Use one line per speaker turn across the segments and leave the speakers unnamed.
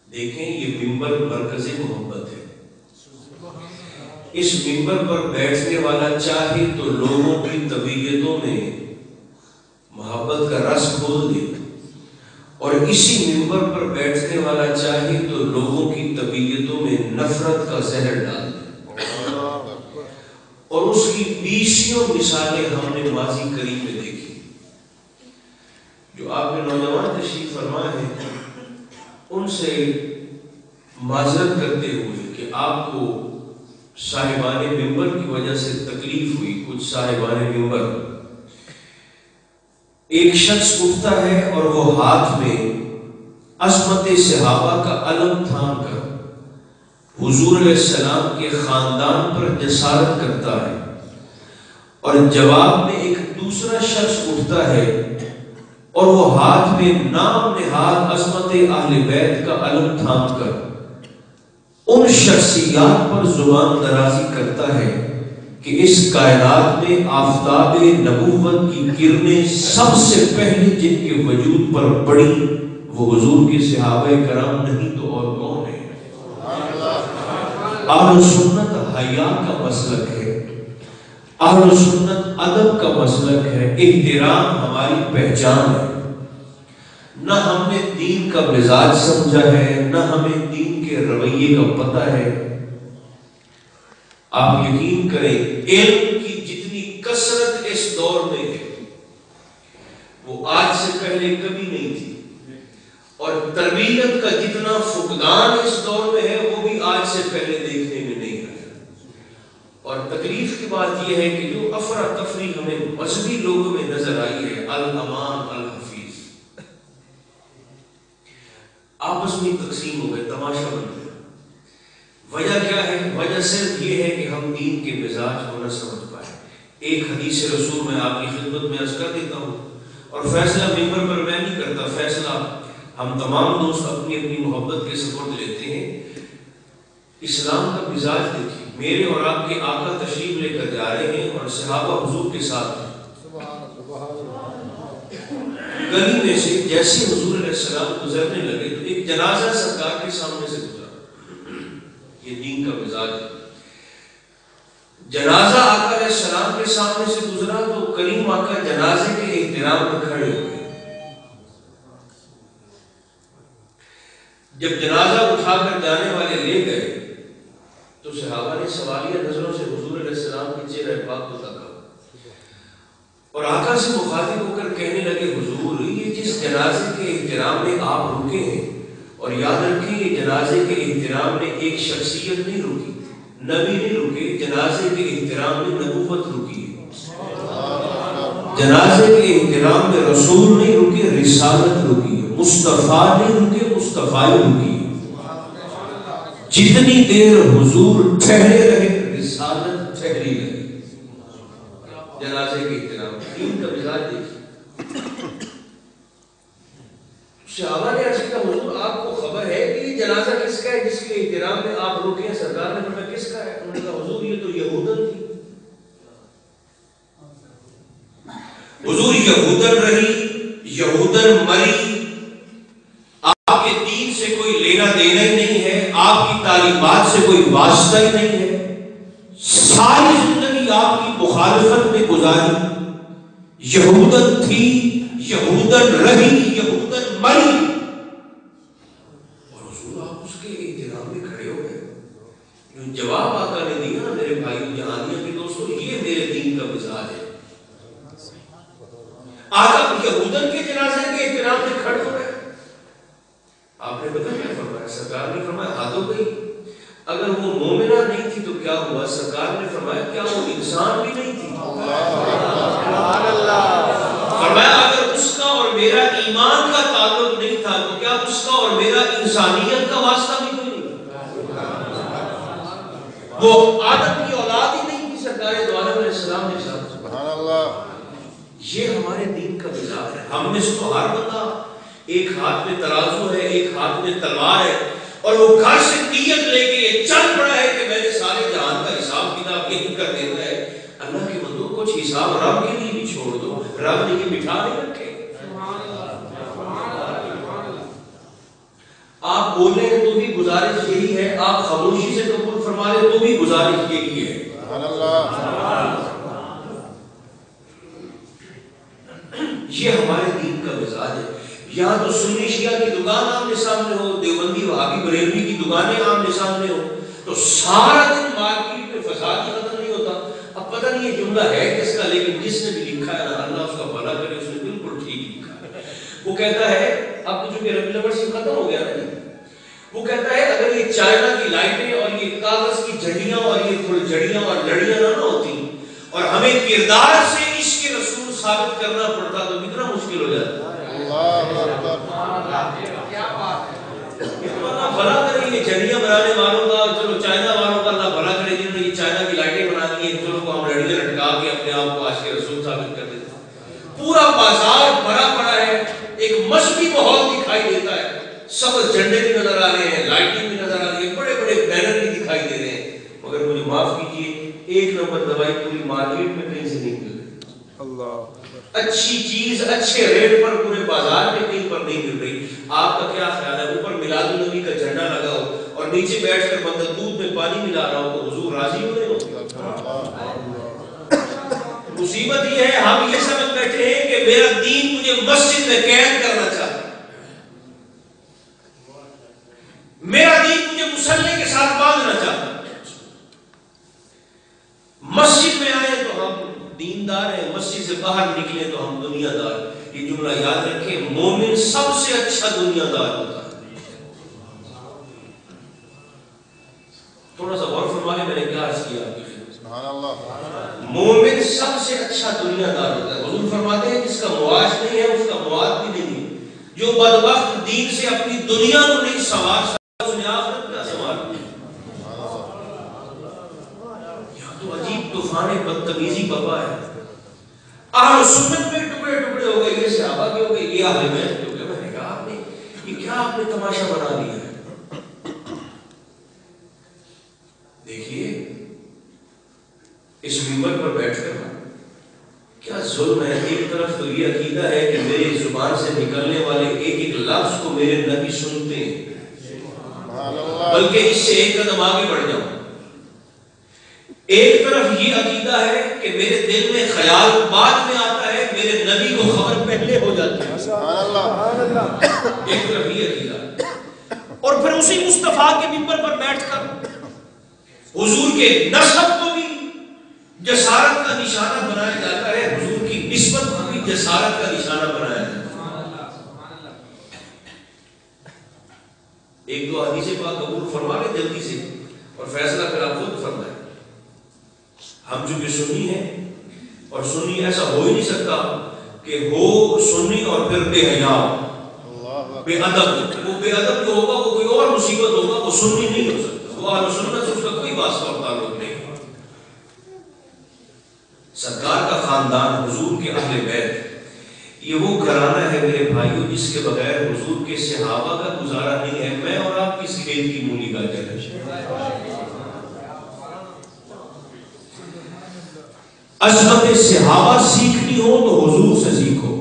دیکھیں یہ ممبر مرکز محبت ہے. اس ممبر پر بیٹھنے والا چاہے تو لوگوں کی طبیعتوں میں محبت کا رس کھول دے، اور اسی ممبر پر بیٹھنے والا چاہے تو لوگوں کی طبیعتوں میں نفرت کا زہر ڈال دے. اور اس کی 20 مثالیں ہم نے ماضی قریب میں دیکھی. جو آپ نے نوجوان تشریف فرما ہے ان سے معذرت کرتے ہوئے کہ آپ کو صاحبان ممبر کی وجہ سے تکلیف ہوئی. کچھ صاحبان ممبر، ایک شخص اٹھتا ہے اور وہ ہاتھ میں عصمت صحابہ کا علم تھام کر حضور علیہ السلام کے خاندان پر جسارت کرتا ہے، اور جواب میں ایک دوسرا شخص اٹھتا ہے اور وہ ہاتھ میں نام نہاد عظمت اہل بیت کا علم تھام کر ان شخصیات پر زبان درازی کرتا ہے کہ اس کائنات میں آفتاب نبوت کی کرنیں سب سے پہلے جن کے وجود پر پڑی وہ حضور کے صحابہ کرام نہیں تو اور کون ہے. اہل سنت حیا کا مسلک ہے، اہل سنت ادب کا مسلک ہے، احترام ہماری پہچان ہے. نہ ہم نے دین کا مزاج سمجھا ہے، نہ ہمیں دین کے رویے کا پتہ ہے. آپ یقین کریں علم کی جتنی کثرت اس دور میں ہے وہ آج سے پہلے کبھی نہیں تھی، اور تربیت کا جتنا فقدان اس دور میں ہے وہ بھی آج سے پہلے دیکھنے میں نہیں آیا. اور تکلیف کی بات یہ ہے کہ جو افراتفری ہمیں مذہبی لوگوں میں نظر آئی ہے، الامان الحفیظ، آپس میں تقسیم ہو گئے، تماشا بن گیا. وجہ کیا ہے؟ وجہ صرف یہ ہے کہ ہم دین کے مزاج کو نہ سمجھ پائے. ایک حدیث رسول میں آپ کی خدمت میں عرض کر دیتا ہوں، اور فیصلہ ممبر پر میں نہیں کرتا، فیصلہ ہم تمام دوست اپنی اپنی محبت کے سپرد لیتے ہیں. اسلام کا مزاج دیکھیں، میرے اور آپ کے آقا تشریف لے کر جا رہے ہیں اور صحابہ حضور کے ساتھ ہیں. گلی میں سے جیسے حضور علیہ السلام گزرنے لگے تو ایک جنازہ سرکار کے سامنے سے گزرا. یہ دین کا مزاج ہے. جنازہ آقا علیہ السلام کے سامنے سے گزرا تو کریم آقا جنازے کے احترام میں کھڑے ہو گئے. جب جنازہ اٹھا کر جانے والے لے گئے تو صحابہ نے سوالیہ نظروں سے حضور علیہ السلام کے چہرہ پاک کو دیکھا اور آقا سے مخاطب ہو کر کہنے لگے، حضور یہ جس جنازے کے احترام میں آپ رکے ہیں، اور یاد رکھیں یہ جنازے کے احترام میں ایک شخصیت نہیں رکی، نبی نہیں رکے، جنازے کے احترام میں نبوت رکی ہے. جنازے کے احترام میں رسول نہیں رکے، رسالت رکی ہے. مصطفیٰ نہیں رکے، مصطفیٰ رکی ہے. جتنی دیر حضور ٹھہرے رہے رسالت ٹھہری رہے. جنازے کے احترام دین کا مزاج دیکھیے. صحابہ نے عرض کیا، حضور آپ کو خبر ہے کہ یہ جنازہ کس کا ہے جس کے احترام میں آپ رکے ہیں؟ سرکار نے فرمایا کس کا ہے؟ انہوں نے کہا حضور یہ تو یہودن تھی. حضور یہودن رہی، یہودن مری، آپ کے دین سے کوئی لینا دینا ہی نہیں ہے، آپ کی تعلیمات سے کوئی واسطہ ہی نہیں ہے. ساری زندگی آپ کی مخالفت میں گزاری. یہودن تھی، یہودن رہی، یہودن مری، اور حضور آپ اس کے احترام میں کھڑے ہو گئے. جو جواب آقا نے دیا نا میرے بھائی جہانیہ کے دوستوں، یہ میرے دین کا مزاج ہے. آقا یہودن کے جنازے کے احترام میں کھڑے ہو گئے. آپ نے پتہ کیا فرمایا؟ سرکار نے فرمایا حد ہو گئی. اگر وہ مومنہ نہیں تھی تو کیا ہوا؟ سرکار نے فرمایا کیا وہ انسان بھی نہیں تھی؟ فرمایا اگر اس کا اور میرا ایمان کا تعلق نہیں تھا تو کیا اس کا اور میرا انسانیت کا واسطہ بھی کوئی نہیں؟ وہ آدم کی اولاد ہی نہیں تھی سرکار دو عالم علیہ السلام کے ساتھ. یہ ہمارے دین کا مزاج ہے. ہم میں سے تو ہر بندہ ایک ہاتھ میں ترازو ہے، ایک ہاتھ میں تلوار ہے، اور وہ گھر سے نیت لے کے چل پڑا ہے کہ میں نے سارے جہان کا حساب کتاب یہی کر دینا ہے. اللہ کے بندوں کچھ حساب رب کے لیے بھی چھوڑ دو، رب نے یہ بٹھا نہیں رکھے. آپ بولیں تو بھی گزارش یہی ہے، آپ خاموشی سے قبول فرما لیں تو بھی گزارش یہی ہے۔ یہ ہمارے دین کا مزاج ہے۔ یہاں تو سنی شیعہ کی دکان آمنے سامنے ہو، دیوبندی وہابی بریلوی کی دکانیں آمنے سامنے ہو، تو سارا دن مارکیٹ میں فساد ہی ختم نہیں ہوتا۔ اب پتہ نہیں یہ جملہ ہے کس کا، لیکن جس نے بھی لکھا ہے نا اللہ اس کا بھلا کرے، اس نے بالکل ٹھیک لکھا ہے۔ وہ کہتا ہے، اب تو چونکہ ربیع الاول سے ختم ہو گیا نا، وہ کہتا ہے اگر یہ چائنا کی لائٹیں اور یہ کاغذ کی جھڑیاں اور یہ پھلجھڑیاں اور لڑیاں نہ ہوتی اور ہمیں کردار سے عشق رسول ثابت کرنا پڑتا تو کتنا مشکل ہو جاتا۔ اللہ بھلا کرے یہ جھڑیاں بنانے والوں کا، چلو چائنا والوں کا اللہ بھلا کرے جنہوں نے یہ چائنا کی لائٹیں بنا دی ہیں، چلو کو ہم لڑیاں لٹکا کے اپنے آپ کو عاشق رسول ثابت کر دیتے۔ پورا بازار بھرا پڑا ہے، ایک مذہبی ماحول دکھائی دیتا ہے، سبز جھنڈے بھی نظر آ رہے ہیں، لائٹیں بھی نظر آ رہی ہیں، بڑے بڑے بینر بھی دکھائی دے رہے ہیں، مگر مجھے معاف کیجیے ایک نمبر دوائی پوری مارکیٹ میں کہیں سے نہیں مل رہی۔ اللہ اچھی چیز اچھے ریٹ پر پورے بازار میں کہیں پر نہیں مل رہی۔ آپ کا کیا خیال ہے اوپر میلاد النبی کا جھنڈا لگا ہو اور نیچے بیٹھ کر بندہ دودھ میں پانی ملا رہا ہو تو حضور راضی ہو رہے ہو؟ مصیبت یہ ہے ہم یہ سمجھ بیٹھے ہیں کہ میرا دین مجھے مسجد میں قید کرنا چاہتا ہے، میرا دین مجھے مصلی کے ساتھ باندھنا چاہتا ہے۔ مسجد میں آئے تو ہم دیندار ہیں، مسجد سے باہر نکلے تو ہم دنیا دار۔ یہ جملہ یاد رکھیں، مومن سب سے اچھا دنیا دار ہوتا ہے۔ تھوڑا سا غور فرما لیں میں نے کیا عرض کیا آپ کی خدمت۔ سبحان اللہ۔ مومن سب سے اچھا دنیا دار ہوتا ہے۔ حضور فرماتے ہیں جس کا معاش نہیں ہے اس کا مواد بھی نہیں ہے۔ جو بدبخت دین سے اپنی دنیا کو نہیں سنوار سکتا اس نے آخرت کیا سنوار دی۔ یہاں تو عجیب طوفان بدتمیزی بپا ہے۔ اہل سنت میں ٹکڑے ٹکڑے ہو گئے، یہ صحابہ کے ہو گئے، یہ اہل بیت کے ہو گئے۔ میں نے کہا آپ نے یہ کیا آپ نے تماشا بنا دیا ہے؟ دیکھیے اس منبر پر بیٹھ کر کیا ظلم ہے۔ ایک طرف تو یہ عقیدہ ہے کہ میری زبان سے نکلنے والے ایک ایک لفظ کو میرے نبی سنتے ہیں، بلکہ اس سے ایک قدم آگے بڑھ جاؤں۔ ایک طرف یہ عقیدہ ہے کہ میرے دل میں خیال بعد میں آتا ہے، میرے نبی کو خبر پہلے ہو جاتی ہے۔ ایک طرف یہ عقیدہ، اور پھر اسی مصطفیٰ کے منبر پر بیٹھ کر حضور کے نسب کو بھی جسارت کا نشانہ بنایا جاتا ہے، حضور کی نسبت کو بھی جسارت کا نشانہ بنایا جاتا ہے۔ ایک دو حدیث پاک قبول فرما لیں جلدی سے اور فیصلہ پھر آپ خود فرمائیں۔ ہم چونکہ سنی ہیں اور سنی ایسا ہو ہی نہیں سکتا کہ ہو سنی اور پھر بے حیا بے ادب۔ وہ بے ادب جو ہوگا وہ کوئی اور مصیبت ہوگا، وہ سنی نہیں ہو سکتا، وہ اہل سنت سے اس کا کوئی واسطہ اور تعلق نہیں۔ سرکار کا خاندان، حضور کے اہل بیت، یہ وہ گھرانہ ہے میرے بھائیوں جس کے بغیر حضور کے صحابہ کا گزارا نہیں ہے۔ میں اور آپ کس کھیل کی مولی کا جڑ۔ عظمت صحابہ سیکھنی ہو تو حضور سے سیکھو،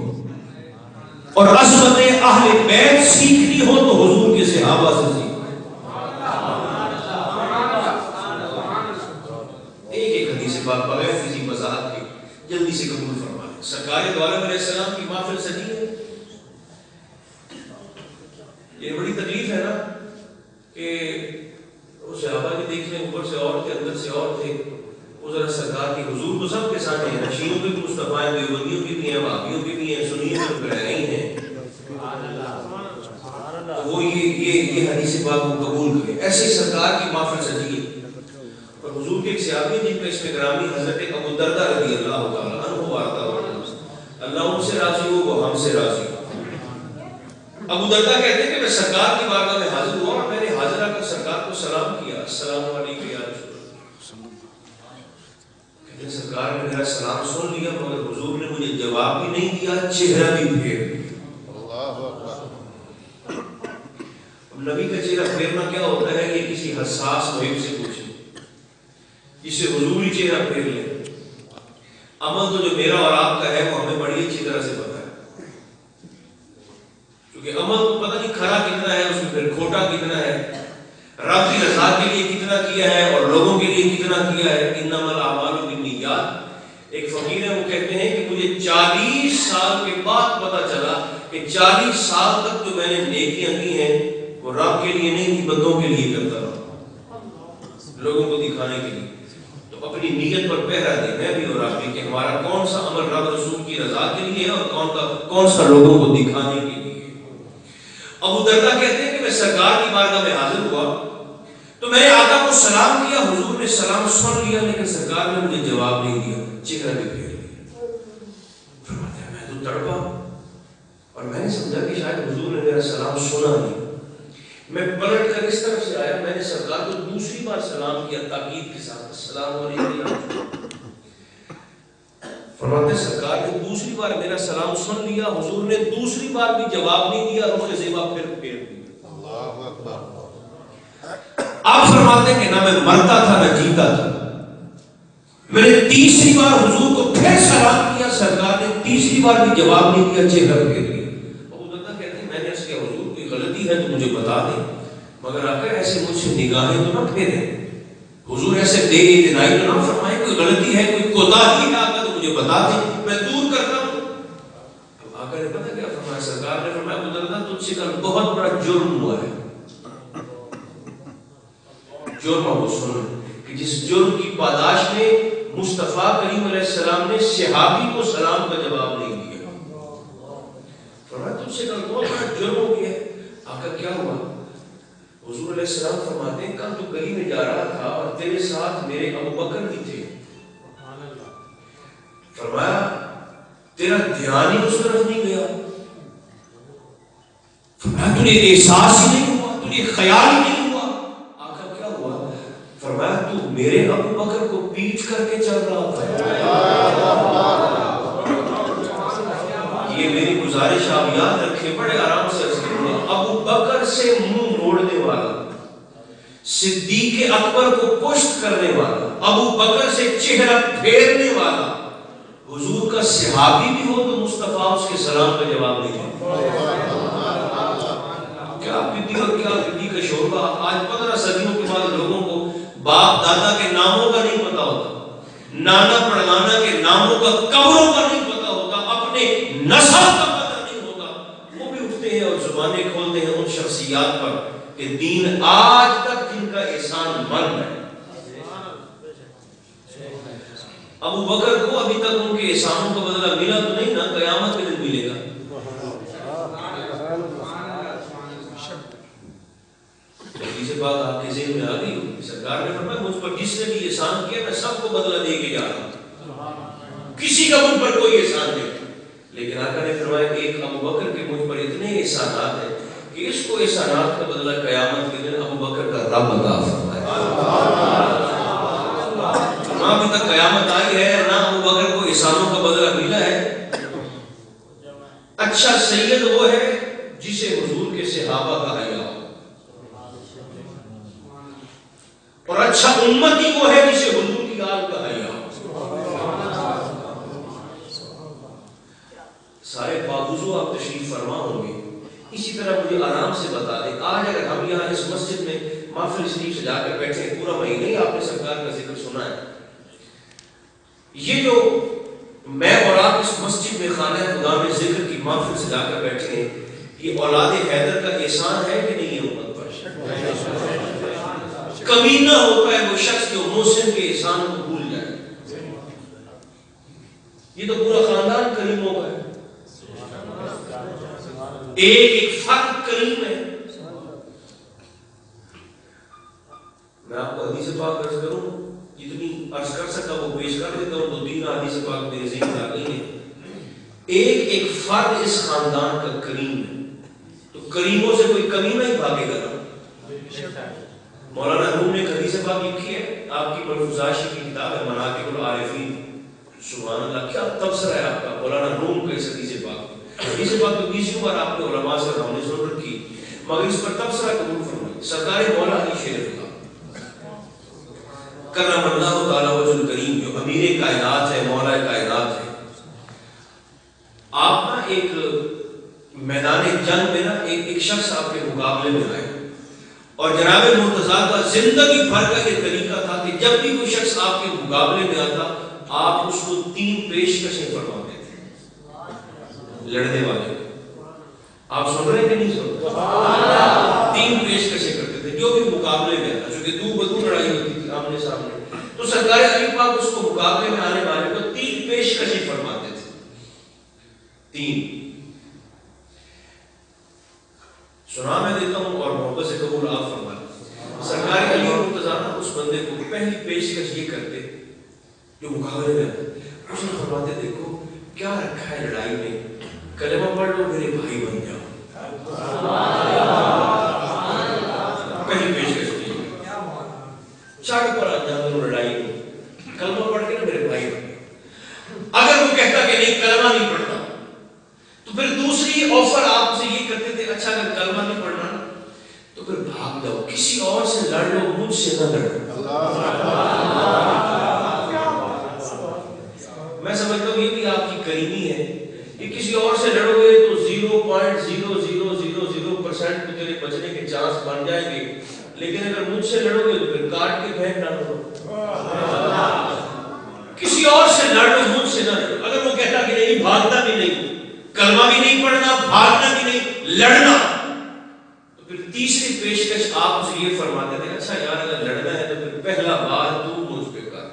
اور عظمت اہل بیت سیکھنی ہو تو حضور کے صحابہ سے سیکھو۔ ایک ایک حدیث پاک بغیر کسی وضاحت کے جلدی سے قبول فرما لیں۔ سرکار دو عالم علیہ السلام کی محفل سجی ہے۔ یہ بڑی تکلیف ہے نا کہ وہ صحابہ بھی دیکھ لیں، اوپر سے اور تھے اندر سے اور تھے۔ وہ ذرا سرکار کی حضور تو سب کے ساتھ ہیں، نشینوں کے بھی مصطفیٰ ہیں، دیوبندیوں کے بھی ہیں، وہابیوں کے بھی ہیں، سنیوں کے بھی ہیں۔ وہ یہ حدیث پاک کو قبول کریں۔ ایسے سرکار کی محفل سجی ہے اور حضور کے ایک صحابی جن کا اس میں گرامی حضرت ابو دردہ رضی اللہ تعالیٰ عنہ وارضہ، اللہ ان سے راضی ہو وہ ہم سے راضی ہو۔ ابو دردہ کہتے ہیں کہ میں سرکار کی بارگاہ میں حاضر ہوا اور میں نے حاضر آ کر سرکار کو سلام کیا، السلام علیکم یا رسول اللہ۔ کہتے ہیں سرکار نے میرا سلام سن لیا مگر حضور نے مجھے جواب بھی نہیں دیا، چہرہ بھی پھیر دیا۔ نبی کا چہرہ پھیرنا کیا ہوتا ہے؟ یہ کسی حساس محب سے پوچھیں جس سے حضور ہی چہرہ پھیر لے۔ عمل تو جو میرا اور آپ کا ہے وہ ہمیں بڑی اچھی طرح سے پتا ہے، کیونکہ عمل پتہ نہیں کھرا کتنا ہے، اس تو پھر کھوٹا کتنا ہے، رب کی رضا کے لیے کتنا کیا ہے اور لوگوں کے لیے کتنا کیا ہے. انما الاعمال بالنیات. ایک فقیر ہے، وہ کہتے ہیں کہ مجھے 40 سال کے بعد پتا چلا کہ 40 سال تک جو میں نے نیکیاں کی ہیں وہ رب کے لیے نہیں تھی، بندوں کے لیے کرتا رہا، لوگوں کو دکھانے کے لیے. تو اپنی نیت پر پہرا دے، میں بھی اور آپ بھی، کہ ہمارا کون سا عمل رب رسول کی رضا کے لیے ہے اور کون سا لوگوں کو دکھانے کے لیے. ابو دردہ کہتے ہیں کہ میں سرکار کی بارگاہ میں حاضر ہوا تو میں نے آقا کو سلام کیا، حضور نے سلام سن لیا لیکن سرکار نے مجھے جواب نہیں دیا، چہرہ بھی پھیر لیا. فرماتے ہیں میں تو تڑپا اور میں نے سمجھا کہ شاید حضور نے میرا سلام سنا نہیں. میں پلٹ کر اس طرف سے آیا، میں نے سرکار کو دوسری بار سلام کیا تاکید کے ساتھ، السلام علیکم. فرماتے ہیں سرکار نے دوسری بار میرا سلام سن لیا، حضور نے دوسری بار بھی جواب نہیں دیا، رخ زیبا پھر پھیر دیا. اللہ اکبر. آپ فرماتے ہیں کہ نہ میں مرتا تھا نہ جیتا تھا. میں نے تیسری بار حضور کو پھر سلام کیا، سرکار نے تیسری بار بھی جواب نہیں دیا، چہرہ پھیر دیا. ابو دردہ کہتے ہیں میں نے اس کے حضور کوئی غلطی ہے تو مجھے بتا دیں، مگر آقا ایسے مجھ سے نگاہیں تو نہ پھیریں، حضور ایسے بے اعتنائی تو نہ فرمائیں، کوئی غلطی ہے کوئی کوتاہی ہے آقا تو مجھے بتا دیں، میں دور کرتا ہوں. تو آقا نے پتہ کیا فرمایا، سرکار نے فرمایا ابو دردہ تجھ سے کل بہت بڑا جرم ہوا ہے. جرم وہ سن کہ جس جرم کی پاداش میں مصطفیٰ کریم علیہ السلام نے صحابی کو سلام کا جواب نہیں دیا. فرمایا تجھ سے کل بہت بڑا جرم ہو گیا. آقا کیا ہوا؟ حضور علیہ السلام فرماتے ہیں کل تو گلی میں جا رہا تھا اور تیرے ساتھ میرے ابو بکر بھی تھے. فرمایا تیرا دھیان ہی اس طرف نہیں گیا. فرمایا تجھے احساس ہی نہیں ہوا، تجھے خیال ہی نہیں ہوا. آقا کیا ہوا؟ فرمایا تو میرے ابو بکر کو پیٹ کر کے چل رہا تھا. یہ میری گزارش آپ یاد رکھیں، بڑے آرام سے ابو بکر سے منہ موڑنے والا، صدیق اکبر کو پشت کرنے والا، ابو بکر سے چہرہ پھیرنے والا حضور کا صحابی بھی ہو تو مصطفیٰ اس کے سلام کا جواب نہیں دیتا. کیا بدی اور کیا بدی کا شعبہ. آج 15 صدیوں کے بعد لوگوں کو باپ دادا کے ناموں کا نہیں پتا ہوتا، نانا پڑنانا کے ناموں کا، قبروں کا نہیں پتا ہوتا، اپنے نسب کا پتا نہیں ہوتا. وہ بھی اٹھتے ہیں اور زبانیں کھولتے ہیں ان شخصیات پر کہ دین آج تک جن کا احسان من ہے. ابو بکر کو ابھی تک ان کے احسانوں کا بدلہ ملا تو نہیں نا، قیامت کے دن ملے گا. حدیث پاک آپ کے ذہن میں آ گئی ہوگی. سرکار نے فرمایا مجھ پر جس نے بھی احسان کیا میں سب کو بدلہ دے کے جا رہا ہوں، کسی کا مجھ پر کوئی احسان نہیں. لیکن آقا نے فرمایا کہ ایک ابو بکر کے مجھ پر اتنے احسانات ہیں کہ اس کو احسانات کا بدلہ قیامت کے دن ابو بکر کا رب عطا فرمائے. نہ ابھی تک قیامت آئی ہے نہ ابو بکر کو احسانوں کا بدلہ ملا ہے. اچھا سید وہ ہے جسے حضور کے صحابہ کہا گیا ہو، اور اچھا امتی وہ ہے جسے حضور کی آل کہا گیا ہو. سارے باوجود آپ تشریف فرما ہوں گے. اسی طرح مجھے آرام سے بتا دیں، آج اگر ہم یہاں اس مسجد میں محفل شریف سجا کر بیٹھے ہیں، پورا مہینہ ہی آپ نے سرکار کا ذکر سنا ہے. یہ جو میں اور آپ اس مسجد میں خانہ خدا میں ذکر کی محفل سجا کر بیٹھے ہیں، یہ اولاد حیدر کا احسان ہے کہ نہیں ہے امت پر؟ کمینہ ہوتا ہے وہ شخص جو محسن کے احسان کو بھول جائے. یہ تو پورا خاندان کریموں کا ہے، ایک فرد کریم ہے. میں آپ کو حدیث پاک عرض کروں، جتنی عرض کر سکتا وہ پیش کر دیتا ہوں. 2-3 حدیث پاک میرے ذہن میں آ گئی ہیں. ایک فرد اس خاندان کا کریم ہے، تو کریموں سے کوئی کمینہ ہی بھاگے گا نا. مولانا روم نے ایک حدیث پاک لکھی ہے، آپ کی ملفوظاشی کی کتاب ہے مناقب العارفین. سبحان اللہ، کیا تبصرہ ہے آپ کا مولانا روم کا اس حدیث پاک. حدیث پاک تو 20 بار آپ نے علماء سے ہم نے ضرورت کی، مگر اس پر تبصرہ قبول فرمائے. سرکار مولا علی شیر اللہ کرم اللہ تعالی وجہ الکریم جو امیر کائنات ہے، مولا کائنات ہے، آپ نا ایک میدان جنگ میں نا ایک شخص آپ کے مقابلے میں آئے اور جناب مرتضیٰ کا زندگی بھر کا یہ طریقہ تھا کہ جب بھی کوئی شخص آپ کے مقابلے میں آتا آپ اس کو 3 پیشکشیں فرماتے تھے لڑنے والے. آپ سن رہے ہیں کہ نہیں سن رہے؟ 3 پیشکشیں کرتے تھے جو بھی مقابلے میں آتا, چونکہ دو بدو لڑائی ہوتی تھی آمنے سامنے, تو سرکار علی پاک اس کو مقابلے میں آنے والے کو 3 پیشکشیں فرماتے تھے. 3 سنا میں دیتا ہوں اور محبت سے قبول آپ فرمائیں. سرکار علی مرتضیٰ اس بندے کو پہلی پیشکش یہ کرتے جو مقابلے میں آتا, اس نے فرماتے دیکھو کیا رکھا ہے لڑائی میں, کلمہ پڑھ لو میرے بھائی بن جاؤ. پہلی پیشکش کی چاڑ پر آ جاؤ لڑائی میں, کلمہ پڑھ کے نا میرے بھائی بن جاؤ. اگر وہ کہتا کہ نہیں کلمہ نہیں پڑھتا تو پھر دوسری آفر آپ سے یہ کرتے تھے اچھا اگر کلمہ نہیں پڑھنا تو پھر بھاگ جاؤ, کسی اور سے لڑ لو, مجھ سے نہ لڑو. میں سمجھتا ہوں یہ بھی آپ کی کریمی ہے کہ کسی اور سے لڑو گے تو 0.0000% کو تیرے بچنے کے چانس بن جائیں گے, لیکن اگر مجھ سے لڑو گے تو پھر کاٹ کے پھینک ڈالو. کسی اور سے لڑ لو, مجھ سے نہ لڑو. اگر وہ کہتا کہ نہیں بھاگنا بھی نہیں, کلمہ بھی نہیں پڑھنا, بھاگنا بھی نہیں, لڑنا, تو پھر تیسری پیشکش آپ اسے یہ فرماتے تھے اچھا یار اگر لڑنا ہے تو پھر پہلا بار تو مجھ پہ کر.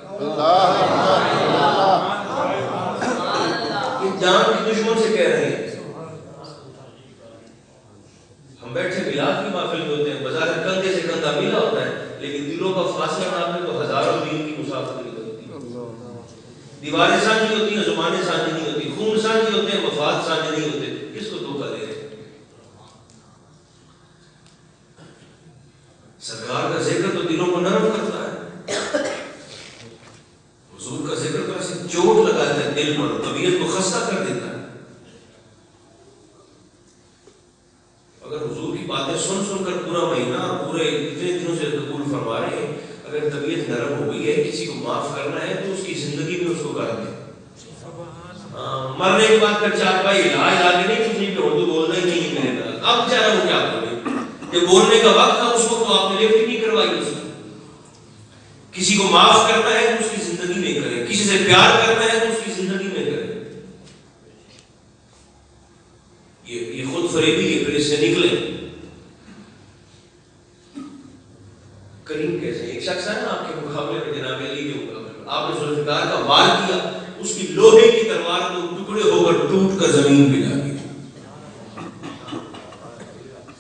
یہ جان کی دشمن سے کہہ رہے ہیں. ہم بیٹھے میلاد کی محفل میں ہوتے ہیں, بازار کندھے سے کندھا ملا ہوتا ہے, لیکن دلوں کا فاصلہ ناپنے تو ہزاروں دین کی مسافری ہوتی ہے. دیواریں سانجھی ہوتی ہیں, زبانیں سانجھی نہیں ہوتی, خون سانجھی ہوتے ہیں, مفاد سانجھی نہیں ہوتے. کس کو دھوکہ دے رہے ہیں؟ سرکار کا ذکر تو دلوں کو نرم کرتا ہے, حضور کا ذکر تو ایسے چوٹ لگاتا ہے دل پر, طبیعت کو خستہ کر دیتا ہے. اگر حضور کی باتیں سن سن کر پورا مہینہ پورے اتنے دنوں سے قبول فرما رہے ہیں, اگر طبیعت نرم ہو گئی ہے, کسی کو معاف کرنا ہے تو اس کی زندگی میں اس کو کر دیں. مرنے کے بعد پھر 4 بھائی علاج آگے نہیں, کسی پہ اردو بولنا ہی نہیں میرے پاس, اب بیچارہ وہ کیا بولے, جب بولنے کا وقت تھا اس وقت تو آپ نے لفٹ نہیں کروائی اس کو. کسی کو معاف کرنا ہے تو اس کی زندگی میں کرے, کسی سے پیار کرنا ہے تو اس کی زندگی میں کرے. یہ خود فریبی ہے, پھر اس سے نکلے. کریم کیسے ایک شخص ہے نا آپ کے مقابلے میں, جناب علی کے مقابلے میں آپ نے ذوالفقار کا وار کیا, اس کی لوہے کی تلوار کو ٹکڑے ہو کر ٹوٹ کر زمین پہ جا گیا.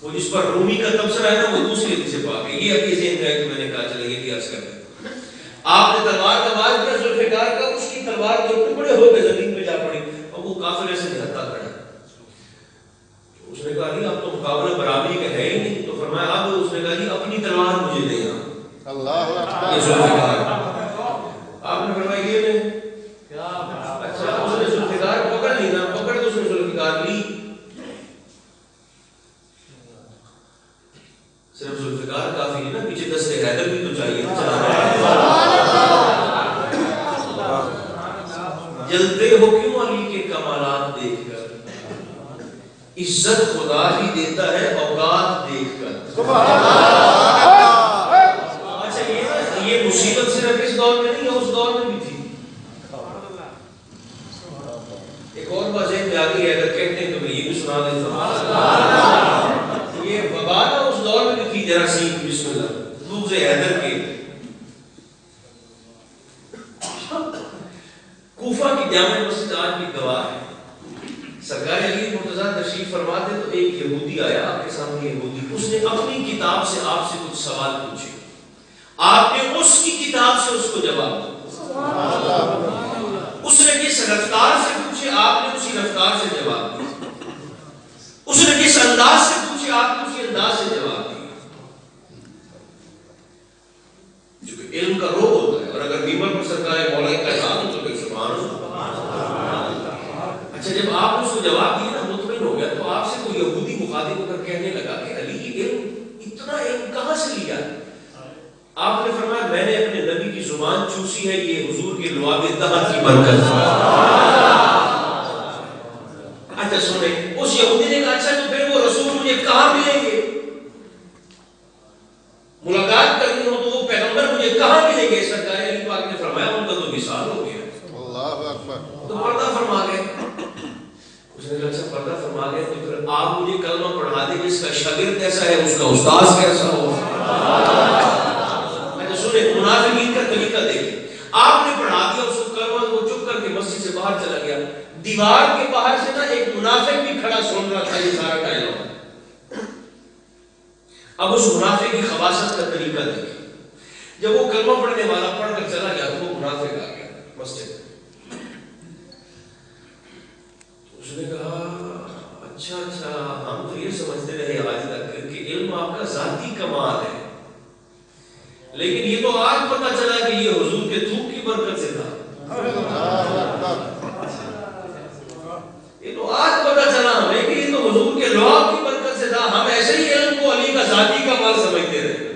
وہ جس پر رومی کا تبصرہ ہے نا وہ دوسرے سے پا گئے. یہ ابھی ذہن میں ہے کہ میں نے کہا چلے یہ عرض کر دیا. آپ نے تلوار کا وار کیا ذوالفقار کا, اس کی تلوار کو ٹکڑے ہو کر زمین پہ جا پڑی, اور وہ کافر ایسے نہتا کھڑا. اس نے کہا نہیں اب تو مقابلہ برابری کا ہے ہی نہیں, تو فرمایا اب, اس نے کہا جی اپنی تلوار مجھے دے. یہ ذوالفقار آپ نے فرمایا یہ میں اچھا, اس نے ذوالفقار پکڑ لی نا, پکڑ تو اس نے ذوالفقار لی, صرف ذوالفقار کافی ہے نا, پیچھے دستے حیدر بھی تو چاہیے. جلتے ہو کیوں علی کے کمالات دیکھ کر, عزت خدا ہی دیتا ہے اوقات دیکھ کر. اچھا یہ مصیبت صرف اس دور میں نہیں ہے, اس دور میں بھی تھی. ایک اور بات ذہن میں آتی ہے, اگر کہتے ہیں تو میں یہ بھی سنا دیتا ہوں. یہ وبا نا اس دور میں بھی تھی, جراثیم. بسم اللہ, دوز حیدر کے کوفہ کی جامع مسجد آج بھی گواہ ہے. سرکار علی مرتضیٰ تشریف فرماتے تو ایک یہودی آیا آپ کے سامنے. یہودی اس نے اپنی کتاب سے آپ سے کچھ سوال پوچھے, آپ نے اس کی کتاب سے اس کو جواب دیا. اس نے کس رفتار سے پوچھے, آپ نے اسی رفتار سے جواب دیا. اس نے کس انداز سے پوچھے, آپ نے اسی انداز سے جواب دیا. جو کہ علم کا روح ہوتا ہے, اور اگر ممبر پر سرکار مولا کا اعلان تو پھر سبحان اللہ. اچھا جب آپ نے اس کو جواب دیا نا, مطمئن ہو گیا, تو آپ سے کوئی یہودی مخاطب ہو کر کہنے لگا کہ علی علم, اتنا علم کہاں سے لیا؟ آپ نے فرمایا میں نے اپنے نبی کی زبان چوسی ہے, یہ حضور کے لعاب دہن کی برکت. اچھا سنیں, اس یہودی نے کہا ملاقات کرنی ہو تو وہ پیغمبر مجھے کہاں ملیں گے؟ سرکار علی پاک نے فرمایا ان کا تو وصال ہو گیا.
اللہ اکبر.
تو پردہ فرما گئے. اس نے کہا اچھا پردہ فرما گئے تو پھر آپ مجھے کلمہ پڑھا دیں جس کا شاگرد ایسا ہے اس کا استاذ کیسا ہو. اچھا سنیں منافقین کا طریقہ دیکھیں. آپ نے پڑھا دیا اس کو کلمہ، وہ چپ کر کے مسجد سے باہر چلا گیا. دیوار کے باہر سے نا ایک منافق بھی کھڑا سن رہا تھا یہ سارا ڈائلاگ. اب اس منافق کی خباثت کا طریقہ دیکھیں. جب وہ کلمہ پڑھنے والا پڑھ کر چلا گیا تو وہ منافق آ گیا مسجد. اس نے کہا اچھا ہم تو یہ سمجھتے رہے آج تک کہ علم آپ کا ذاتی کمال ہے، لیکن یہ تو آج پتہ چلا کہ یہ حضور کے تھوک کی برکت سے تھا. یہ تو آج پتہ چلا ہمیں کہ یہ تو حضور کے لعاب کی برکت سے تھا. ہم ایسے ہی علم کو علی کا ذاتی کمال سمجھتے رہے.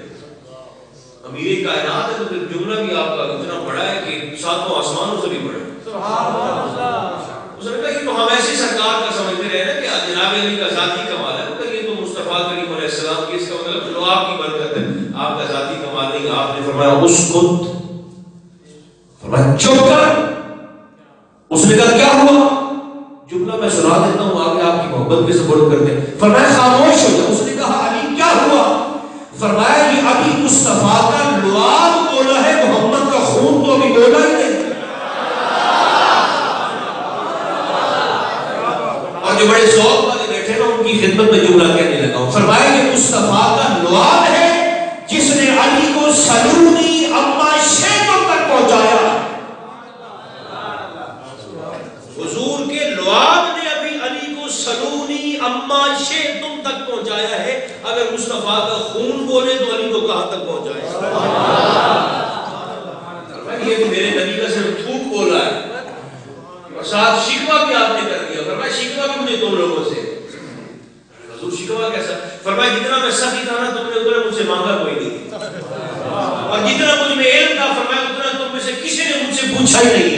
امیر کائنات ہے تو پھر جملہ بھی آپ کا اتنا بڑا ہے کہ ساتوں آسمانوں سے بھی بڑا ہے. سبحان اللہ. اس نے کہا یہ تو ہم ایسی سرکار کا سمجھتے رہے نا کہ جناب علی کا ذاتی کمال ہے. مگر یہ تو مصطفیٰ کریم علیہ السلام کی، اس کا مطلب جو آپ کی برکت ہے، آپ کا ذاتی کمال نہیں. آپ نے فرمایا اسکت، فرمایا چپ کر. اس نے کہا کیا ہوا؟ جملہ میں سنا دیتا ہوں آگے آپ کی محبت کے سپورٹ کرتے ہیں. فرمایا خاموش ہو جا. اس نے کہا علی کیا ہوا؟ فرمایا یہ ابھی مصطفیٰ کا لعاب بولا ہے، محمد کا خون تو ابھی بولا ہی نہیں. جو بڑے ذوق والے بیٹھے نا ان کی خدمت میں جملہ کہنے لگا ہوں. فرمایا یہ مصطفیٰ کا لعاب ہے جس نے علی کو سلونی اما شیطن تک پہنچایا. حضور کے لعاب نے ابھی علی کو سلونی اما شیطن تک پہنچایا ہے. اگر مصطفیٰ کا خون بولے تو علی کو کہاں تک پہنچائے؟ یہ بھی میرے نبی کا صرف تھوک بولا ہے اور ساتھ شکوہ بھی آپ نے کر دیا. فرمایا شکوہ بھی مجھے تم لوگوں سے. حضور شکوہ کیسا؟ فرمایا جتنا میں سخی تھا نا تم نے اتنا مجھ سے مانگا کوئی نہیں، اور جتنا مجھ میں علم تھا فرمایا اتنا تم میں سے کسی نے مجھ سے پوچھا ہی نہیں.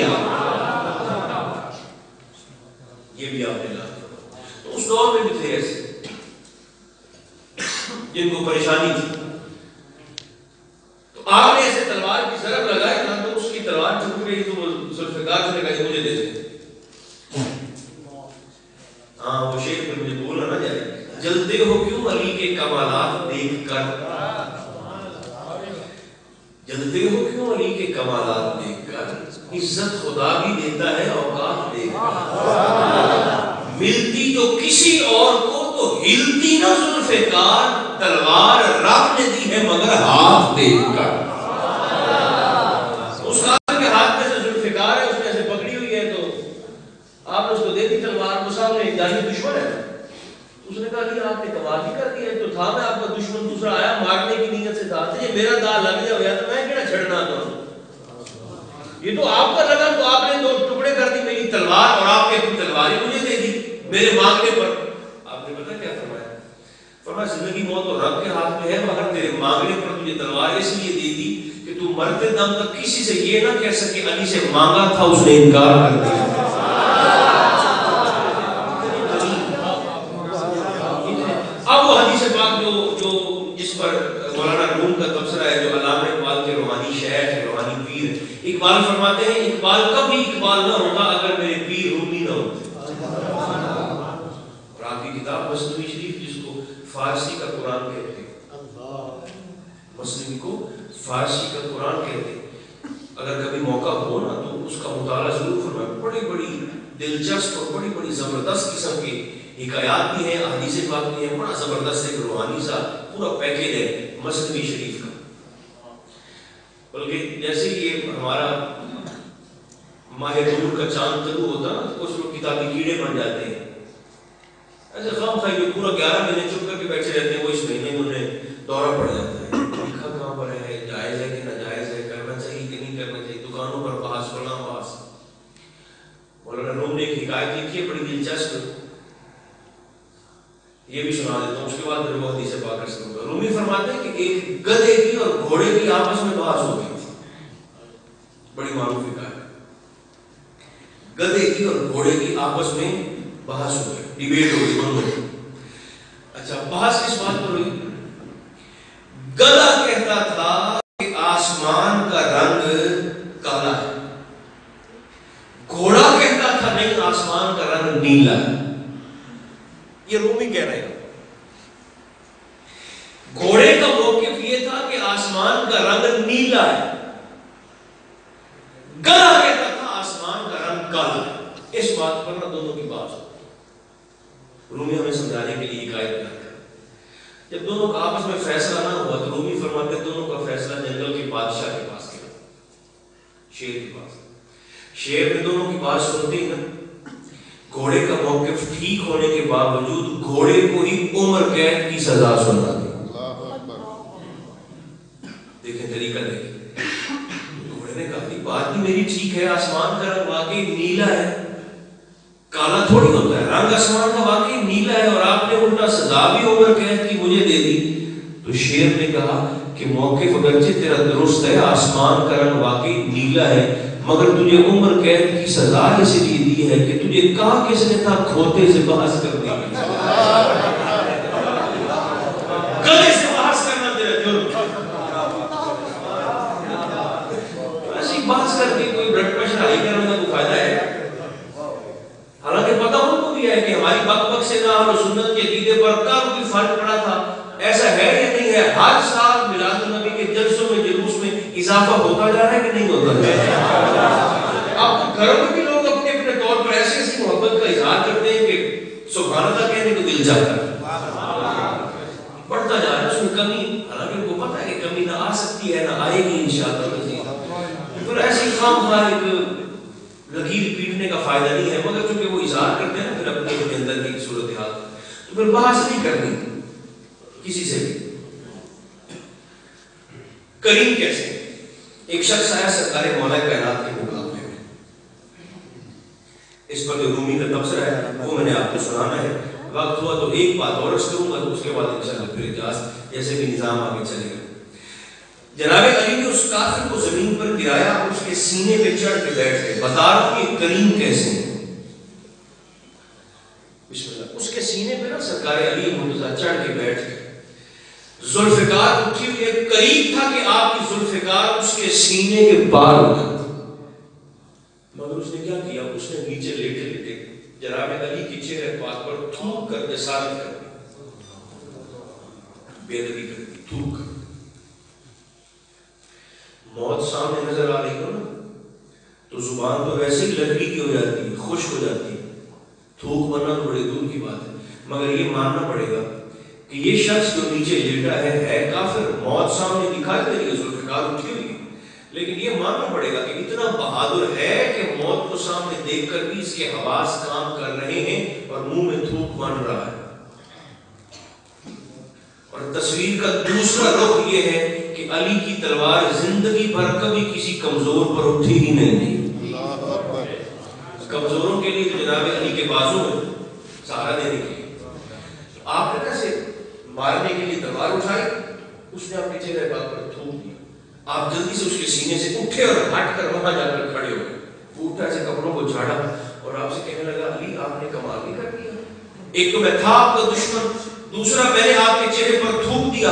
یہ بھی آپ نے لایا. تو اس دور میں بھی تھے ایسے جن کو پریشانی تھی. تو آپ نے ایسے تلوار کی ضرب لگائی نا تو اس کی تلوار چھپ گئی تو وہ ذوالفقار سے کہا مجھے دے دے. ہاں وہ شیخ پھر مجھے بولنا نہ جائے. جلتے ہو کیوں علی کے کمالات دیکھ کر؟ جلتے ہو کیوں علی کے کمالات دیکھ کر؟ عزت خدا بھی دیتا ہے اوقات دیکھ کر. ملتی جو کسی اور کو تو ہلتی نہ ذوالفقار، تلوار رب نے دی ہے مگر ہاتھ دیکھ کر. اس کافر کے ہاتھ میں سے ذوالفقار ہے، اس نے ایسے پکڑی ہوئی ہے تو آپ نے اس کو دے دی تلوار. وہ صاحب نے دائی دشمن ہے. اس نے کہا کہ آپ نے کمال ہی کر دیا. تو تھا میں آپ کا دشمن، دوسرا آیا مارنے کی نیت سے تھا. یہ میرا دا لگ جا ہوا تو میں کہنا چھڑنا تھا. یہ تو آپ کا لگا تو آپ نے دو ٹکڑے کر دی میری تلوار اور آپ نے اپنی تلوار ہی مجھے دے دی میرے مانگنے پر. آپ نے پتا کیا فرمایا؟ فرمایا زندگی موت تو رب کے ہاتھ میں ہے مگر تیرے مانگنے پر تجھے تلوار اس لیے دے دی کہ تو مرتے دم تک کسی سے یہ نہ کہہ سکے علی سے مانگا تھا اس نے انکار کر دیا. اب وہ حدیث پاک جو جس پر مولانا روم کا تبصرہ ہے، جو علامہ اقبال کے روحانی شیخ ہے، روحانی پیر ہے، اقبال فرماتے ہیں اقبال کبھی اقبال نہ ہوتا اگر میرے پیر رومی نہ ہوتے. اور آپ کی کتاب مثنوی شریف جس کو فارسی کا قرآن کہتے ہیں، مسلم کو فارسی کا قرآن کہتے ہیں، اگر کبھی موقع ہو نا تو اس کا مطالعہ ضرور فرمائیں. بڑی بڑی دلچسپ اور بڑی بڑی زبردست قسم کی حکایات بھی ہیں، احادیث پاک بھی ہیں. بڑا زبردست ایک روحانی سا پورا پیکیج ہے مثنوی شریف کا. بلکہ جیسے کہ ہمارا ماہ نور کا چاند طلوع ہوتا نا تو کچھ لوگ کتابی کیڑے بن جاتے ہیں. ایسے خام خواہ جو پورا 11 مہینے چپ کر کے بیٹھے رہتے ہیں وہ اس مہینے میں انہیں دورہ پڑ جاتا ہے. لکھا کہاں پر ہے، جائز ہے کہ ناجائز ہے، کرنا چاہیے کہ نہیں کرنا چاہیے، دکانوں پر بحث پڑھنا بحث. مولانا روم نے ایک حکایت لکھی ہے بڑی دلچسپ، یہ بھی سنا دیتا ہوں اس کے بعد پھر وہ حدیث پاک کروں گا. رومی فرماتے ہیں کہ ایک گدھے کی اور گھوڑے کی آپس میں بحث ہو گئی تھی. بڑی معروف حکایت. گدھے کی اور گھوڑے کی آپس میں بحث ہو گئی، ڈیبیٹ ہو گئی دونوں. اچھا بحث کس بات پر ہوئی؟ گدھا کہتا تھا کہ آسمان کا رنگ کالا ہے، گھوڑا کہتا تھا نہیں آسمان کا رنگ نیلا ہے. یہ رومی کہہ رہے ہیں. گھوڑے کا موقف یہ تھا کہ آسمان کا رنگ نیلا ہے، گدھا کہتا تھا آسمان کا رنگ کالا ہے. اس بات پر نہ دونوں کی بات ہوتی. رومی ہمیں سمجھانے کے لیے ایک آیت کرتا ہے. جب دونوں کا آپس میں فیصلہ نہ ہوا تو رومی فرماتے ہیں دونوں کا فیصلہ جنگل کے بادشاہ کے پاس گیا، شیر کے پاس. شیر نے دونوں کی بات سنتی نا، گھوڑے کا موقف ٹھیک ہونے کے باوجود گھوڑے کو ہی عمر قید کی سزا سنا دی. دیکھیں طریقہ دیکھیں. گھوڑے نے کہا بات بھی میری ٹھیک ہے، آسمان کا رنگ واقعی نیلا ہے، کالا تھوڑی ہوتا ہے، رنگ آسمان کا واقعی نیلا ہے، اور آپ نے الٹا سزا بھی عمر قید کی مجھے دے دی. تو شیر نے کہا کہ موقف اگرچہ تیرا درست ہے، آسمان کا رنگ واقعی نیلا ہے، مگر تجھے عمر قید کی سزا اس لیے دی ہے کہ تجھے کہا کس نے تھا کھوتے سے بحث کرنے کی. گلے سے بحث کرنا تیرا جرم. ایسی بحث کر کے کوئی بلڈ پریشر ہائی کرنے کا کوئی فائدہ ہے؟ حالانکہ پتہ ان کو بھی ہے کہ ہماری بک بک سے نہ اہل سنت کے عقیدے پر کا کوئی فرق پڑا تھا. ایسا ہے یا نہیں ہے؟ ہر سال میلاد النبی کے جلسوں میں جلوس میں اضافہ ہوتا جا رہا ہے کہ نہیں ہوتا جا رہا ہے؟ اب گھروں میں بھی لوگ اپنے اپنے طور پر ایسی محبت کا اظہار کرتے ہیں کہ سبحان اللہ کہنے کو دل جاتا ہے. بڑھتا جا رہا ہے اس میں کمی، حالانکہ ان کو پتہ ہے کہ کمی نہ آ سکتی ہے نہ آئے گی انشاءاللہ. پھر ایسی خام خواہ ایک لکیر پیٹنے کا فائدہ نہیں ہے، مگر چونکہ وہ اظہار کرتے ہیں پھر اپنے اندر کی صورتحال، تو پھر بحث نہیں کرنی کسی سے بھی. کریم کیسے؟ ایک شخص آیا سرکار مولا کائنات کے مقابلے میں. اس پر جو رومی کا تبصرہ ہے وہ میں نے آپ کو سنانا ہے. وقت ہوا تو ایک بات اور عرض کروں گا تو اس کے بعد انشاءاللہ پھر اجازت، جیسے بھی نظام آگے چلے گا. جناب علی نے اس کافر کو زمین پر گرایا، اس کے سینے پہ چڑھ کے بیٹھ گئے. بتا رہا ہوں یہ کریم کیسے ہیں. بسم اللہ. اس کے سینے پہ نا سرکار علی مرتضیٰ چڑھ کے بیٹھ گئے. ذوالفقار اٹھی ہوئی ہے، قریب تھا کہ آپ کی ذوالفقار اس کے سینے کے پار اٹھا، مگر اس نے کیا کیا؟ اس نے نیچے لیٹے لیٹے جناب علی کی چہرے پاک پر تھوک کر کے ثابت کر دی، بے ادبی کر دی، تھوک کر. موت سامنے نظر آ رہی ہو نا تو زبان تو ویسے ہی لکڑی کی ہو جاتی ہے، خشک ہو جاتی ہے. تھوک مرنا تو بڑے دور کی بات ہے، مگر یہ ماننا پڑے گا کہ یہ شخص جو نیچے لیٹا ہے کافر. موت سامنے دکھائی دے رہی ہے، ذوالفقار اٹھی ہوئی ہے، لیکن یہ ماننا پڑے گا کہ اتنا بہادر ہے کہ موت کو سامنے دیکھ کر بھی اس کے حواس کام کر رہے ہیں اور منہ میں تھوک بن رہا ہے. اور تصویر کا دوسرا رخ یہ ہے کہ علی کی تلوار زندگی بھر کبھی کسی کمزور پر اٹھی ہی نہیں. کمزوروں کے لیے جناب علی کے بازو میں سہارا دینے کے لیے آپ نے کیسے مارنے کے لیے تلوار اٹھائی، اس نے اپنے چہرے پاک پر تھوک دیا. آپ جلدی سے اس کے سینے سے اٹھے اور ہٹ کر وہاں جا کر کھڑے ہو گئے. وہ اٹھا ایسے کپڑوں کو جھاڑا اور آپ سے کہنے لگا علی آپ نے کمال بھی کر دیا. ایک تو میں تھا آپ کا دشمن، دوسرا میں نے آپ کے چہرے پر تھوک دیا.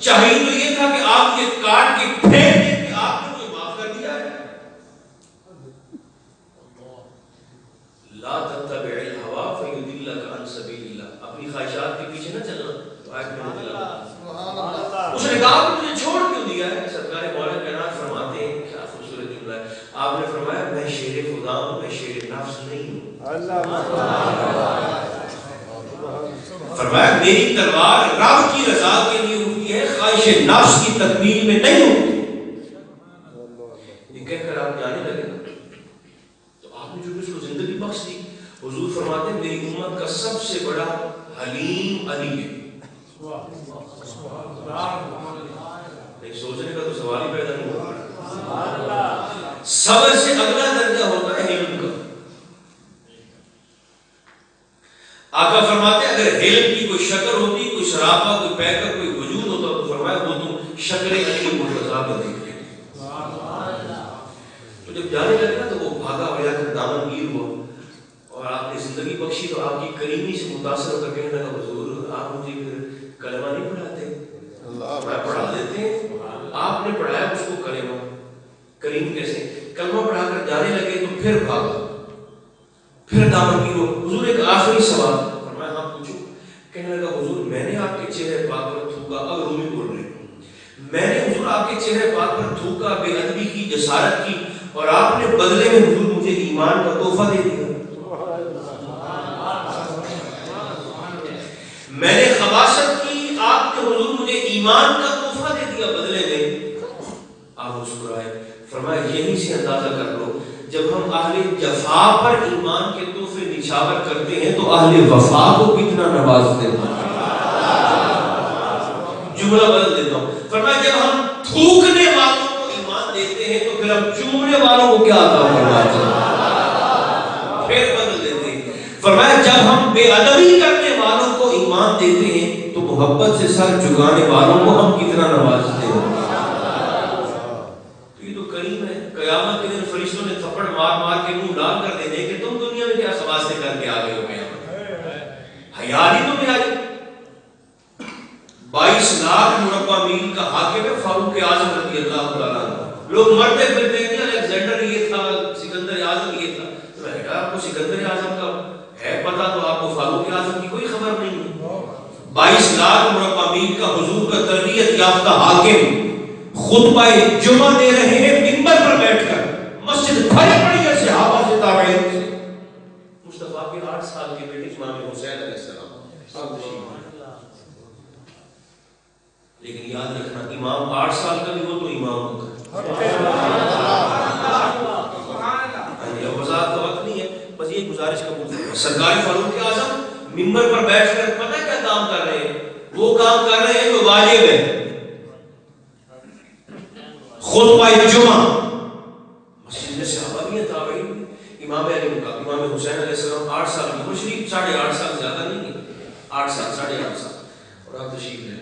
چاہیے تو یہ تھا کہ آپ یہ کاٹ کے پھینک دیں کہ آپ نے مجھے معاف کر دیا ہے. لا تتبع الهوى فيضلك عن سبيل الله. اپنی خواہشات کے پیچھے نہ چلنا. اس نے کہا مجھے چھوڑ کیوں دیا ہے؟ سرکار مولا کائنات فرماتے ہیں، کیا خوبصورت جملہ ہے. آپ نے فرمایا میں شیر خدا ہوں، میں شیر نفس نہیں ہوں. فرمایا میری تلوار رب کی رضا کے لیے اٹھتی ہے، خواہش نفس کی تکمیل میں نہیں ہوتی. یہ کہہ کر آپ جانے لگے نا تو آپ نے جو اس کو زندگی بخش دی. حضور فرماتے ہیں میری امت کا سب سے بڑا حلیم علی ہے. نہیں سوچنے کا تو سوال ہی پیدا نہیں ہوتا. صبر سے اگلا درجہ ہوتا ہے علم کا. آقا فرماتے ہیں اگر علم کی کوئی شکر ہوتی، کوئی سراپا، کوئی پیکر، کوئی وجود ہوتا تو فرمایا وہ تم شکر علی مرتضیٰ میں دیکھ لیں. تو جب جانے لگے نا تو وہ بھاگا ہو جا کر دامن گیر ہوا اور آپ نے زندگی بخشی. تو آپ کی کریمی سے متاثر ہو کر کہنے لگا حضور آپ مجھے پھر کلمہ نہیں پڑھاتے؟ میں پڑھا دیتا نے پڑھایا اس کو کلمہ کریم کیسے، کلمہ پڑھا کر جانے لگے تو پھر بھاگا، پھر دامن کی حضور ایک آخری سوال فرمایا ہاں پوچھو. کہنے لگا حضور میں نے آپ کے چہرے پاک پر تھوکا، اب رومی بول رہے ہیں، میں نے حضور آپ کے چہرے پاک پر تھوکا، بے ادبی کی، جسارت کی، اور آپ نے بدلے میں حضور مجھے ایمان کا تحفہ دے دیا. میں نے خباثت کی، آپ نے حضور مجھے ایمان کا تحفہ دے دیا بدلے میں. آپ مسکرائے، فرمایا یہیں سے اندازہ کر لو جب ہم اہل جفا پر ایمان کے تحفے نچھاور کرتے ہیں تو اہل وفا کو کتنا نوازتے ہیں. جملہ بدل دیتا ہوں، فرمایا جب ہم تھوکنے والوں کو ایمان دیتے ہیں تو پھر ہم چومنے والوں کو کیا عطا فرماتے ہیں. پھر بدل دیتے ہیں، فرمایا جب ہم بے ادبی کرنے والوں کو ایمان دیتے ہیں تو محبت سے سر جھکانے والوں کو ہم کتنا نوازتے ہیں. تو یہ تو کریم ہے. قیامت کے دن فرشتوں نے تھپڑ مار مار کے منہ لال کر دینے کہ تم دنیا میں کیا خباثتیں کر کے آگے ہو گئے، حیا نہیں تمہیں آئی. 22 لاکھ مربع میل کا حاکم ہے فاروق اعظم رضی اللہ تعالیٰ عنہ. لوگ مرتے پھرتے ہیں کہ الیگزینڈر یہ تھا، سکندر اعظم یہ تھا. تو میں کہا آپ کو سکندر اعظم کا ہے پتہ تو آپ کو فاروق اعظم کی کوئی خبر نہیں ہے. 22 لاکھ مربع میل کا حضور کا تربیت یافتہ حاکم خطبہ جمعہ دے رہے ہیں منبر پر بیٹھ کر، مسجد بھری پڑی ہے صحابہ سے تابعین سے. مصطفیٰ کے 8 سال کے بیٹے امام حسین علیہ السلام. لیکن یاد رکھنا امام 8 سال کا بھی ہو تو امام ہوتا ہے. وضاحت کا وقت نہیں ہے، بس یہ گزارش قبول کریں. سرکار فاروق اعظم منبر پر بیٹھ کر پتہ کیا کام کر رہے ہیں؟ وہ کام کر رہے ہیں جو واجب ہے. خطبہ جمعہ مسجد میں صحابہ بھی ہیں، تابعین. امام علی مقام امام حسین علیہ السلام 8 سال کی تشریف، 8.5 سال زیادہ نہیں ہے، 8 سال 8.5 سال اور آپ تشریف لیں.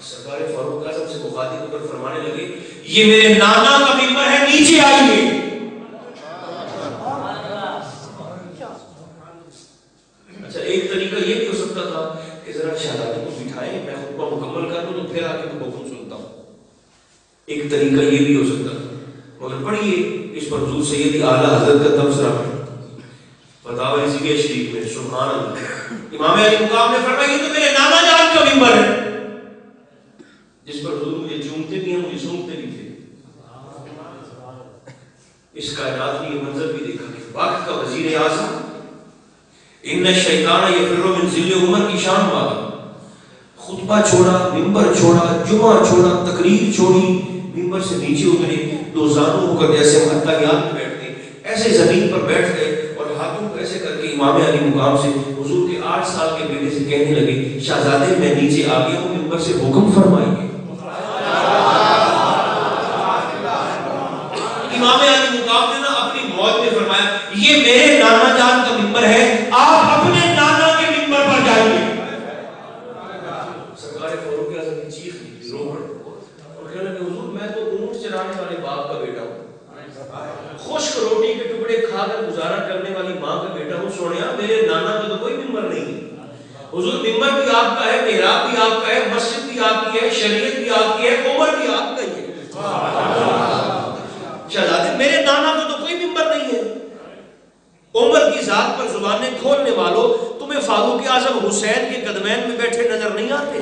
سرکار فاروق اعظم سے مخاطب ہو کر فرمانے لگے یہ میرے نانا کا منبر ہے، نیچے آئیے. اچھا ایک طریقہ یہ بھی ہو سکتا تھا کہ ذرا شہزادے کو بٹھائیں، میں خطبہ مکمل کر دوں تو پھر آ کے میں حکم سنتا ہوں. ایک طریقہ یہ بھی ہو سکتا تھا. مگر پڑھیے اس پر حضور سیدی اعلیٰ حضرت کا تبصرہ فتاوی رضویہ شریف میں. سبحان اللہ. امام علی مقام نے فرمایا یہ تو میرے نانا جان کا منبر ہے جس پر حضور مجھے چومتے بھی ہیں، مجھے سونگتے بھی تھے. اس کائنات نے یہ منظر بھی دیکھا کہ وقت کا وزیر اعظم ان الشیطان یفر من ذل عمر کی شان والا خطبہ چھوڑا، منبر چھوڑا، جمعہ چھوڑا، تقریر چھوڑی، منبر سے نیچے اترے، 2 زانوں ہو کر جیسے ہم اتحیات میں بیٹھتے ہیں ایسے زمین پر بیٹھ گئے اور ہاتھوں کو ایسے کر کے امام علی مقام سے حضور کے 8 سال کے بیٹے سے کہنے لگے شہزادے میں نیچے آ گیا ہوں، منبر سے حکم فرمائیے. امام علی مقام نے نا اپنی موت میں فرمایا یہ میرے نانا جان کا منبر ہے، آپ اپنے نانا کے منبر پر جائیے. سرکار فاروق اعظم کی چیخ نکلی، رو پڑے اور کہنے لگے حضور میں تو اونٹ چرانے والے باپ کا بیٹا ہوں، خشک روٹی کے ٹکڑے کھا کر گزارا کرنے والی ماں کا بیٹا ہوں. سونیا میرے نانا کا تو کوئی منبر نہیں ہے. حضور منبر بھی آپ کا ہے، محراب بھی آپ کا ہے، مسجد بھی آپ کی ہے، شریعت بھی آپ کی ہے، عمر بھی آپ کا ہی ہے. شہزادے میرے نانا کو تو کوئی منبر نہیں ہے. عمر کی ذات پر زبانیں کھولنے والوں تمہیں فاروق اعظم حسین کے قدمین میں بیٹھے نظر نہیں آتے؟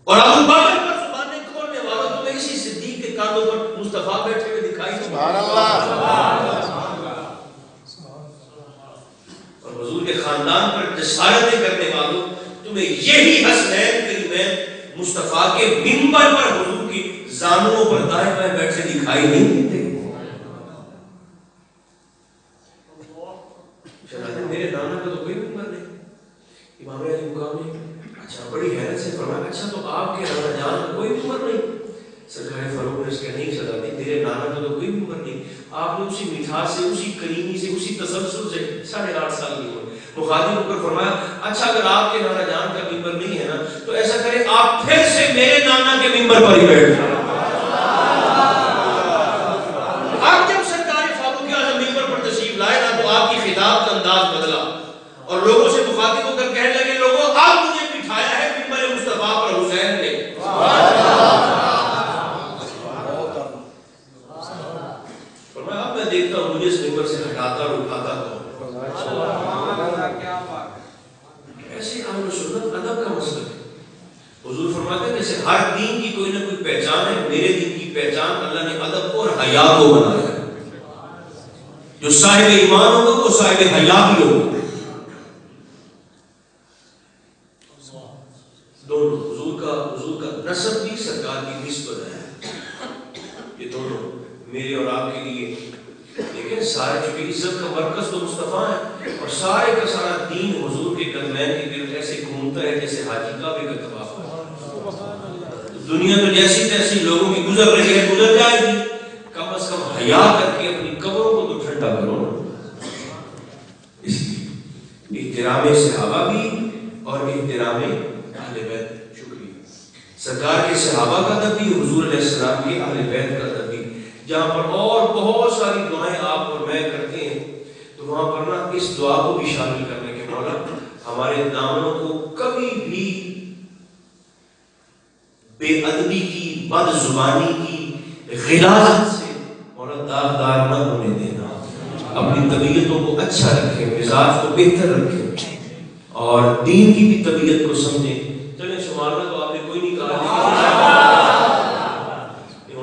اور ابو بکر پر زبانیں کھولنے والوں تمہیں اسی صدیق کے کاندھوں پر مصطفیٰ بیٹھے ہوئے دکھائی دیں. سبحان اللہ. اور حضور کے خاندان پر جسارتیں کرنے والوں تمہیں یہی حسنین کریمین مصطفیٰ کے منبر پر حضور کی زانوں پر دائیں بائیں بیٹھے دکھائی نہیں دیتے. شہزادے میرے نانا کا تو کوئی منبر نہیں. امام علی مقام نے اچھا بڑی حیرت سے فرمایا اچھا تو آپ کے نانا جان کا کوئی منبر نہیں؟ سرکار فاروق نے اس کے نہیں شہزادے میرے نانا کا تو کوئی منبر نہیں. آپ نے اسی مٹھاس سے، اسی کریمی سے، اسی تسلسل سے 8.5 سال کی عمر مخاطب ہو کر فرمایا اچھا اگر آپ کے نانا جان کا منبر نہیں ہے نا تو ایسا کریں آپ پھر سے میرے نانا کے منبر پر ہی بیٹھ جائیں. آپ جب سرکار فاروق اعظم منبر پر تشریف لائے نا تو آپ کی خطاب کا انداز بدلا اور لوگوں سے مخاطب ہو کر کہنے لگے لوگوں آپ مجھے بٹھایا ہے منبر مصطفیٰ پر حسین فرماتے ہیں جیسے ہر دین کی کوئی نہ کوئی پہچان ہے، میرے دین کی پہچان اللہ نے ادب اور حیا کو بنایا ہے. جو صاحب ایمان ہوگا وہ صاحب حیا بھی ہوگا. دونوں حضور کا نسب بھی سرکار کی نسبت ہے. یہ دونوں میرے اور آپ کے لیے، لیکن سارے چونکہ عزت کا مرکز تو مصطفیٰ ہے اور سارے کا سارا دین حضور کے قدمین کے گرد ایسے گھومتا ہے جیسے حاجی کعبے کا طواف ہے. دنیا تو جیسی تیسی لوگوں کی گزر رہی ہے، گزر جائے گی، کم از کم حیا کر کے اپنی قبروں کو تو ٹھنڈا کرو. اس لیے احترام صحابہ بھی اور احترام اہل بیت. سرکار کے صحابہ کا ادب بھی، حضور علیہ السلام کے اہل بیت کا ادب بھی. جہاں پر اور بہت ساری دعائیں آپ اور میں کرتے ہیں تو وہاں پر نا اس دعا کو بھی شامل کرنے کے مولا ہمارے دامنوں کو کبھی بھی بے ادبی کی، بد زبانی کی، غلاظت سے مولا داغدار نہ ہونے دینا. اپنی طبیعتوں کو اچھا رکھیں، مزاج کو بہتر رکھیں اور دین کی بھی طبیعت کو سمجھیں. چلیں شمارنا تو آپ نے کوئی نہیں کہا،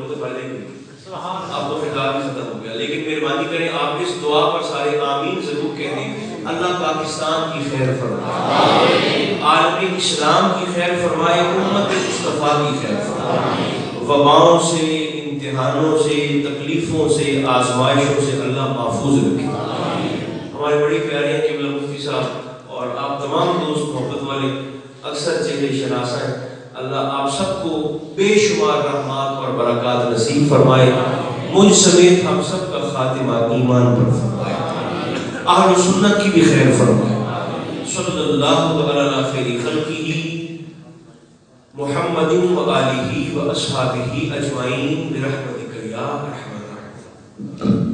تو پہلے ہی اب تو خطاب بھی ختم ہو گیا، لیکن مہربانی کریں آپ اس دعا پر سارے آمین ضرور کہہ دیں. اللہ پاکستان کی خیر فرمائے، عالم اسلام کی خیر فرمائے، امت مصطفیٰ کی خیر فرمائے. وباؤں سے، امتحانوں سے، تکلیفوں سے، آزمائشوں سے اللہ محفوظ رکھے. ہمارے بڑی پیارے ہیں قبلہ مفتی صاحب اور آپ تمام دوست محبت والے اکثر چہرے شناسہ ہیں. اللہ آپ سب کو بے شمار رحمات اور برکات نصیب فرمائے. مجھ سمیت ہم سب کا خاتمہ ایمان پر فرمائے. اہل سنت کی بھی خیر فرمائے. صلی اللہ علی خیر خلقہ محمد و آلہ و اصحابہ اجمعین برحمتک یا ارحم الراحمین.